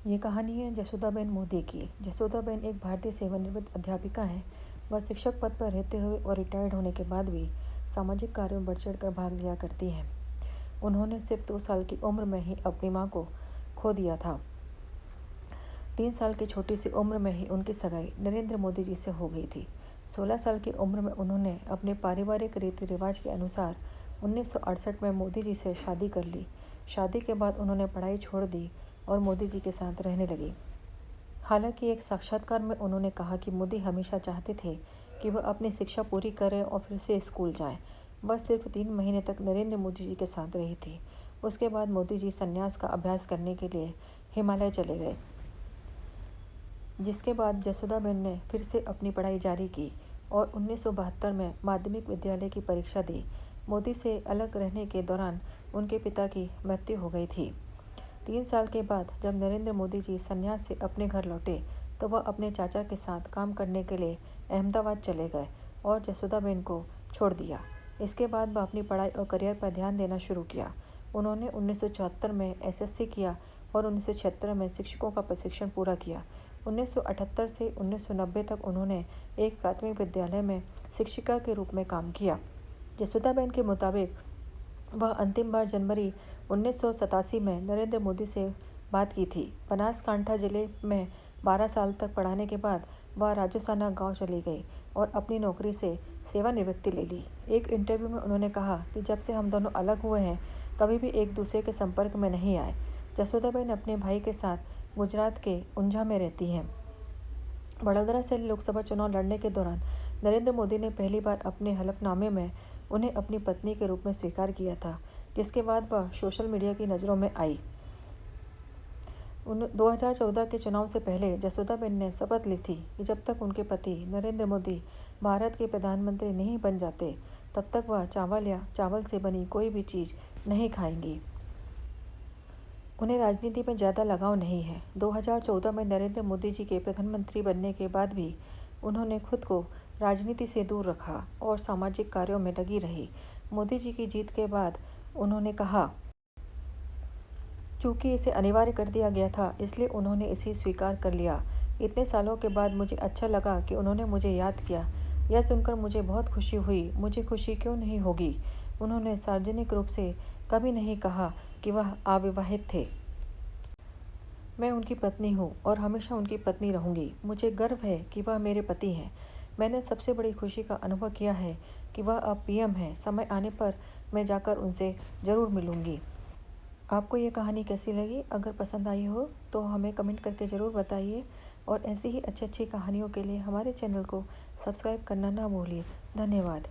ये कहानी है जसोदाबेन मोदी की। जसोदाबेन एक भारतीय सेवानिवृत्त अध्यापिका हैं। वह शिक्षक पद पर रहते हुए और रिटायर्ड होने के बाद भी सामाजिक कार्यों में बढ़ चढ़ कर भाग लिया करती हैं। उन्होंने सिर्फ 2 साल की उम्र में ही अपनी माँ को खो दिया था। 3 साल की छोटी सी उम्र में ही उनकी सगाई नरेंद्र मोदी जी से हो गई थी। 16 साल की उम्र में उन्होंने अपने पारिवारिक रीति रिवाज के अनुसार 1968 में मोदी जी से शादी कर ली। शादी के बाद उन्होंने पढ़ाई छोड़ दी और मोदी जी के साथ रहने लगी। हालांकि एक साक्षात्कार में उन्होंने कहा कि मोदी हमेशा चाहते थे कि वह अपनी शिक्षा पूरी करें और फिर से स्कूल जाएं। वह सिर्फ 3 महीने तक नरेंद्र मोदी जी के साथ रही थी। उसके बाद मोदी जी संन्यास का अभ्यास करने के लिए हिमालय चले गए, जिसके बाद जसोदाबेन ने फिर से अपनी पढ़ाई जारी की और 1972 में माध्यमिक विद्यालय की परीक्षा दी। मोदी से अलग रहने के दौरान उनके पिता की मृत्यु हो गई थी। 3 साल के बाद जब नरेंद्र मोदी जी संन्यास से अपने घर लौटे तो वह अपने चाचा के साथ काम करने के लिए अहमदाबाद चले गए और जसोदाबेन को छोड़ दिया। इसके बाद वह अपनी पढ़ाई और करियर पर ध्यान देना शुरू किया। उन्होंने 1974 में एसएससी किया और 1976 में शिक्षकों का प्रशिक्षण पूरा किया। 1978 से 1990 तक उन्होंने एक प्राथमिक विद्यालय में शिक्षिका के रूप में काम किया। जसोदाबेन के मुताबिक वह अंतिम बार जनवरी 1987 में नरेंद्र मोदी से बात की थी। बनासकांठा जिले में 12 साल तक पढ़ाने के बाद वह राजोसाना गांव चली गई और अपनी नौकरी से सेवानिवृत्ति ले ली। एक इंटरव्यू में उन्होंने कहा कि जब से हम दोनों अलग हुए हैं कभी भी एक दूसरे के संपर्क में नहीं आए। जसोदाबेन अपने भाई के साथ गुजरात के उंझा में रहती हैं। वडोदरा से लोकसभा चुनाव लड़ने के दौरान नरेंद्र मोदी ने पहली बार अपने हलफनामे में उन्हें अपनी पत्नी के रूप में स्वीकार किया था, जिसके बाद वह सोशल मीडिया की नज़रों में आई। 2014 के चुनाव से पहले जसोदाबेन ने शपथ ली थी कि जब तक उनके पति नरेंद्र मोदी भारत के प्रधानमंत्री नहीं बन जाते तब तक वह चावल या चावल से बनी कोई भी चीज़ नहीं खाएंगी। उन्हें राजनीति में ज़्यादा लगाव नहीं है। 2014 में नरेंद्र मोदी जी के प्रधानमंत्री बनने के बाद भी उन्होंने खुद को राजनीति से दूर रखा और सामाजिक कार्यों में लगी रही। मोदी जी की जीत के बाद उन्होंने कहा, चूँकि इसे अनिवार्य कर दिया गया था इसलिए उन्होंने इसे स्वीकार कर लिया। इतने सालों के बाद मुझे अच्छा लगा कि उन्होंने मुझे याद किया। यह सुनकर मुझे बहुत खुशी हुई। मुझे खुशी क्यों नहीं होगी। उन्होंने सार्वजनिक रूप से कभी नहीं कहा कि वह अविवाहित थे। मैं उनकी पत्नी हूँ और हमेशा उनकी पत्नी रहूँगी। मुझे गर्व है कि वह मेरे पति हैं। मैंने सबसे बड़ी खुशी का अनुभव किया है कि वह अब पीएम हैं। समय आने पर मैं जाकर उनसे ज़रूर मिलूँगी। आपको ये कहानी कैसी लगी? अगर पसंद आई हो तो हमें कमेंट करके ज़रूर बताइए और ऐसी ही अच्छी अच्छी कहानियों के लिए हमारे चैनल को सब्सक्राइब करना ना भूलिए। धन्यवाद।